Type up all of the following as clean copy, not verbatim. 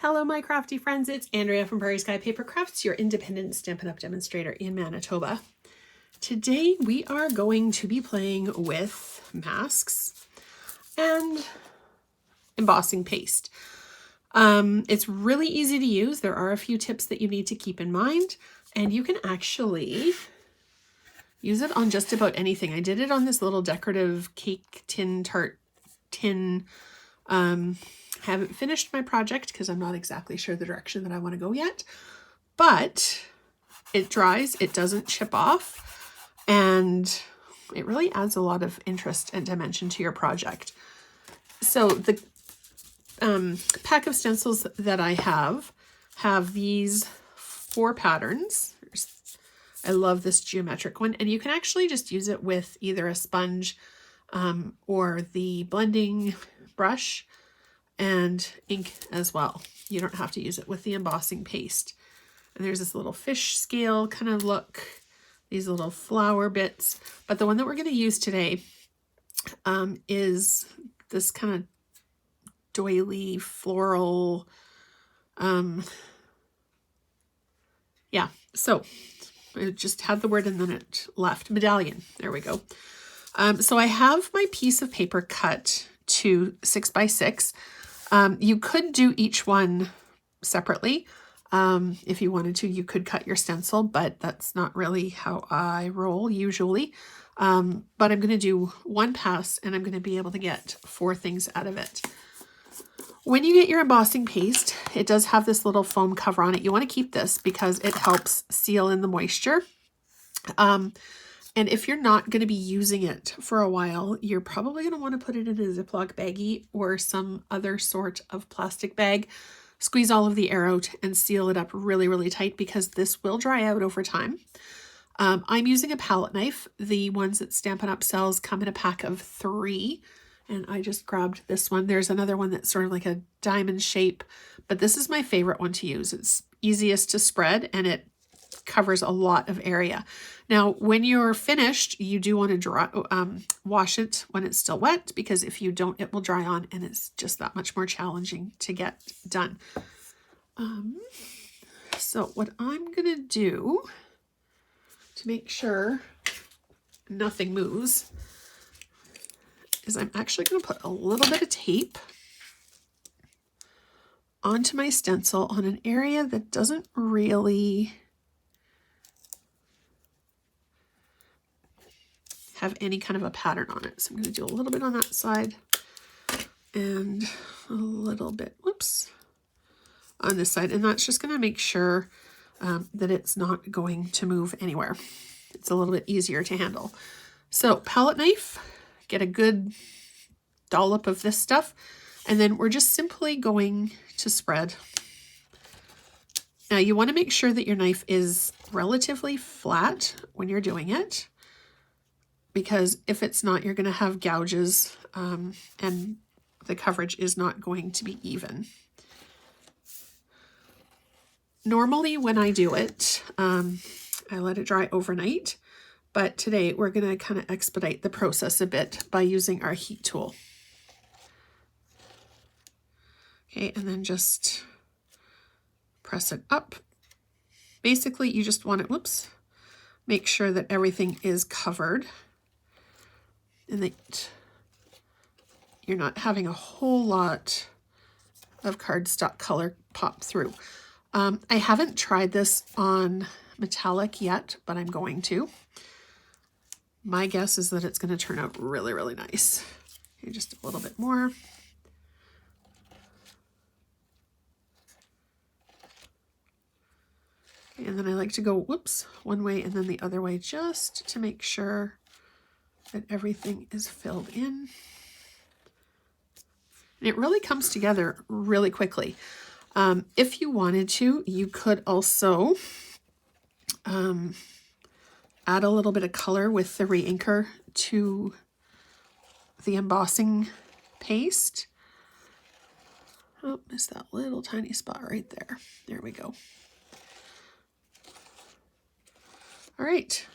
Hello my crafty friends, it's Andrea from Prairie Sky Paper Crafts, your independent Stampin' Up! Demonstrator in Manitoba. Today we are going to be playing with masks and embossing paste. It's really easy to use. There are a few tips that you need to keep in mind, and you can actually use it on just about anything. I did it on this little decorative cake tart tin. Haven't finished my project because I'm not exactly sure the direction that I want to go yet, but it dries, it doesn't chip off, and it really adds a lot of interest and dimension to your project. So the pack of stencils that I have these 4 patterns. I love this geometric one, and you can actually just use it with either a sponge or the blending brush and ink as well. You don't have to use it with the embossing paste. And there's this little fish scale kind of look, these little flower bits. But the one that we're going to use today is this kind of doily floral. Yeah, so I just had the word and then it left. Medallion. There we go. So I have my piece of paper cut to 6 by 6. You could do each one separately. If you wanted to, you could cut your stencil, but that's not really how I roll usually. But I'm going to do one pass and I'm going to be able to get 4 things out of it. When you get your embossing paste, it does have this little foam cover on it. You want to keep this because it helps seal in the moisture. And if you're not going to be using it for a while, you're probably going to want to put it in a Ziploc baggie or some other sort of plastic bag. Squeeze all of the air out and seal it up really, really tight because this will dry out over time. I'm using a palette knife. The ones that Stampin' Up! Sells come in a pack of 3. And I just grabbed this one. There's another one that's sort of like a diamond shape, but this is my favorite one to use. It's easiest to spread and it covers a lot of area. Now, when you're finished, you do want to wash it when it's still wet, because if you don't, it will dry on and it's just that much more challenging to get done. So what I'm going to do to make sure nothing moves is I'm actually going to put a little bit of tape onto my stencil on an area that doesn't really have any kind of a pattern on it. So I'm going to do a little bit on that side and a little bit, whoops, on this side. And that's just going to make sure that it's not going to move anywhere. It's a little bit easier to handle. So palette knife, get a good dollop of this stuff, and then we're just simply going to spread. Now you want to make sure that your knife is relatively flat when you're doing it, because if it's not, you're going to have gouges and the coverage is not going to be even. Normally when I do it, I let it dry overnight, but today we're going to kind of expedite the process a bit by using our heat tool. Okay, and then just press it up. Basically, you just want it, whoops, make sure that everything is covered and that you're not having a whole lot of cardstock color pop through. I haven't tried this on metallic yet, but I'm going to. My guess is that it's going to turn out really, really nice. Okay, just a little bit more. Okay, and then I like to go, whoops, one way and then the other way just to make sure that everything is filled in. And it really comes together really quickly. If you wanted to, you could also add a little bit of color with the re-inker to the embossing paste. Oh, missed that little tiny spot right there. There we go. All right.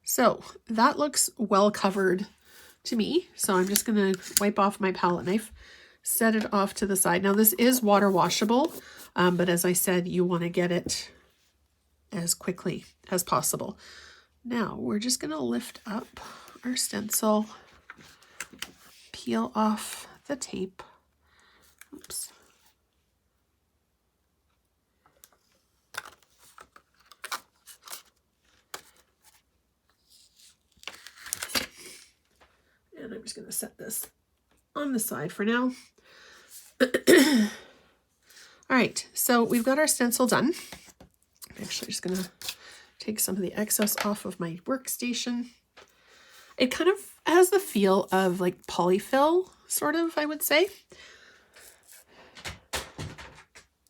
So that looks well covered to me. So I'm just going to wipe off my palette knife. set it off to the side. Now this is water washable, but as I said, you want to get it as quickly as possible. Now we're just going to lift up our stencil, peel off the tape. Oops. And I'm just going to set this on the side for now. All right, so we've got our stencil done. I'm actually just going to take some of the excess off of my workstation. It kind of has the feel of like polyfill, sort of, I would say.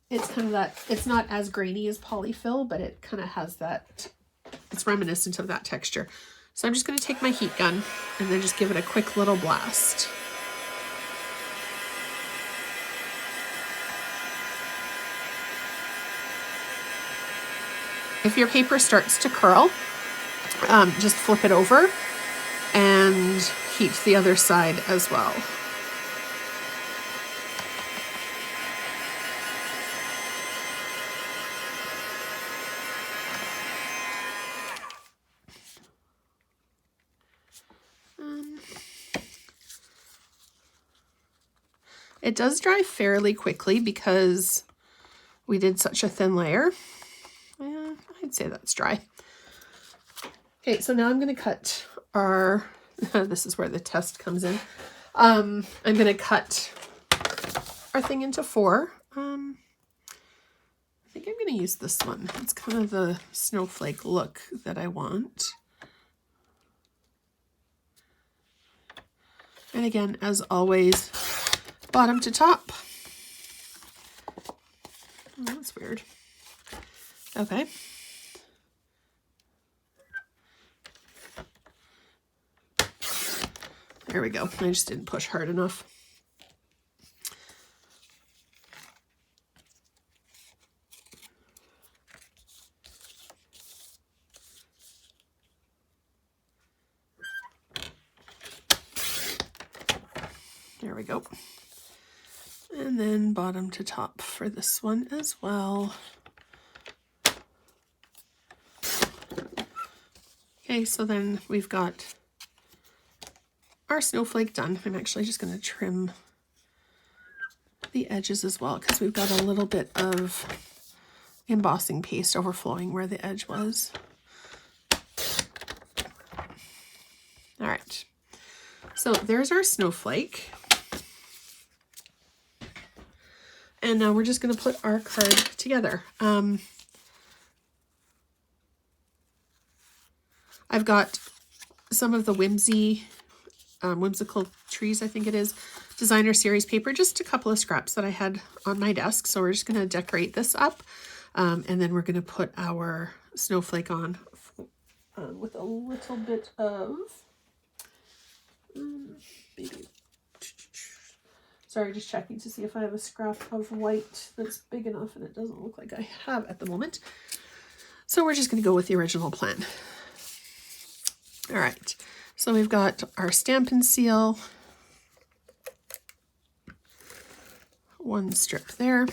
It's kind of that, it's not as grainy as polyfill, but it kind of has that, it's reminiscent of that texture. So I'm just going to take my heat gun and then just give it a quick little blast. If your paper starts to curl, just flip it over and heat the other side as well. It does dry fairly quickly because we did such a thin layer. Yeah, I'd say that's dry. Okay, so now I'm going to cut our, this is where the test comes in. I'm going to cut our thing into 4. I think I'm going to use this one. It's kind of the snowflake look that I want. And again, as always, bottom to top. Oh, that's weird. Okay. There we go. I just didn't push hard enough. There we go. And then bottom to top for this one as well. Okay, so then we've got our snowflake done. I'm actually just going to trim the edges as well because we've got a little bit of embossing paste overflowing where the edge was. All right, so there's our snowflake. And now we're just going to put our card together. I've got some of the Whimsical Trees, I think it is, designer series paper, just a couple of scraps that I had on my desk. So we're just going to decorate this up. And then we're going to put our snowflake on with a little bit of, maybe, sorry, just checking to see if I have a scrap of white that's big enough, and it doesn't look like I have at the moment. So we're just going to go with the original plan. All right, so we've got our Stampin' Seal, one strip there.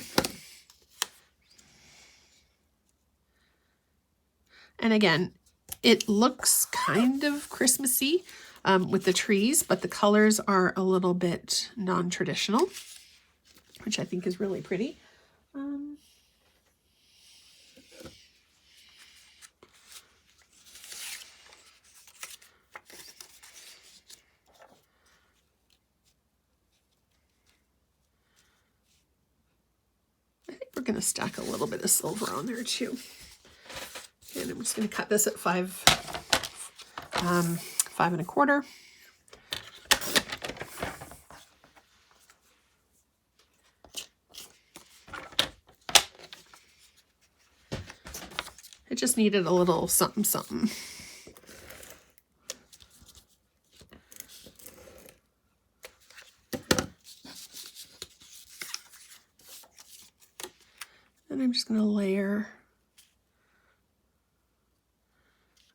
And again, it looks kind of Christmassy with the trees, but the colors are a little bit non-traditional, which I think is really pretty. I think we're going to stack a little bit of silver on there too. And I'm just going to cut this at 5 1/4. It just needed a little something something. And I'm just going to layer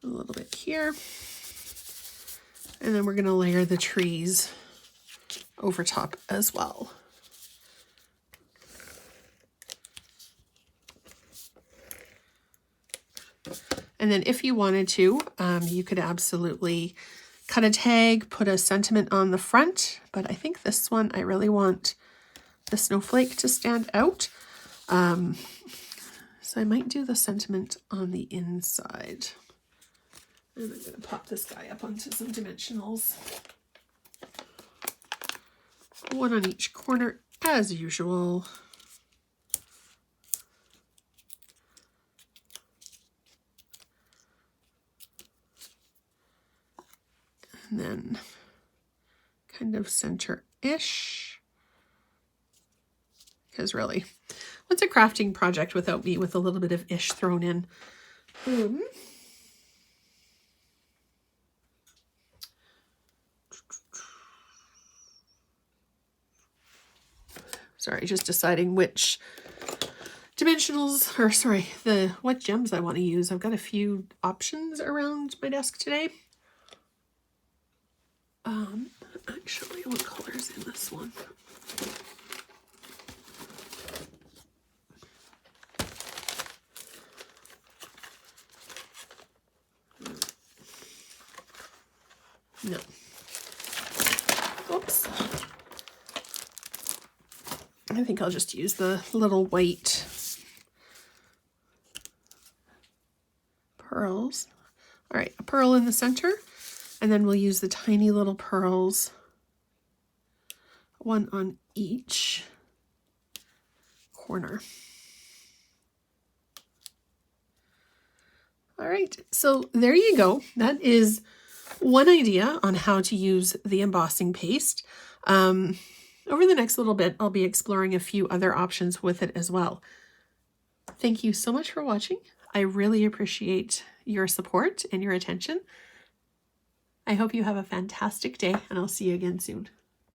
a little bit here. And then we're going to layer the trees over top as well. And then if you wanted to, you could absolutely cut a tag, put a sentiment on the front, but I think this one, I really want the snowflake to stand out. So I might do the sentiment on the inside. And I'm going to pop this guy up onto some dimensionals. One on each corner as usual. And then kind of center-ish. Because really, what's a crafting project without me with a little bit of ish thrown in? Sorry, just deciding which dimensionals, or sorry, what gems I want to use. I've got a few options around my desk today. Actually, what color is in this one? No. Oops. I think I'll just use the little white pearls. All right, a pearl in the center, and then we'll use the tiny little pearls, one on each corner. All right, so there you go. That is one idea on how to use the embossing paste. Over the next little bit, I'll be exploring a few other options with it as well. Thank you so much for watching. I really appreciate your support and your attention. I hope you have a fantastic day, and I'll see you again soon.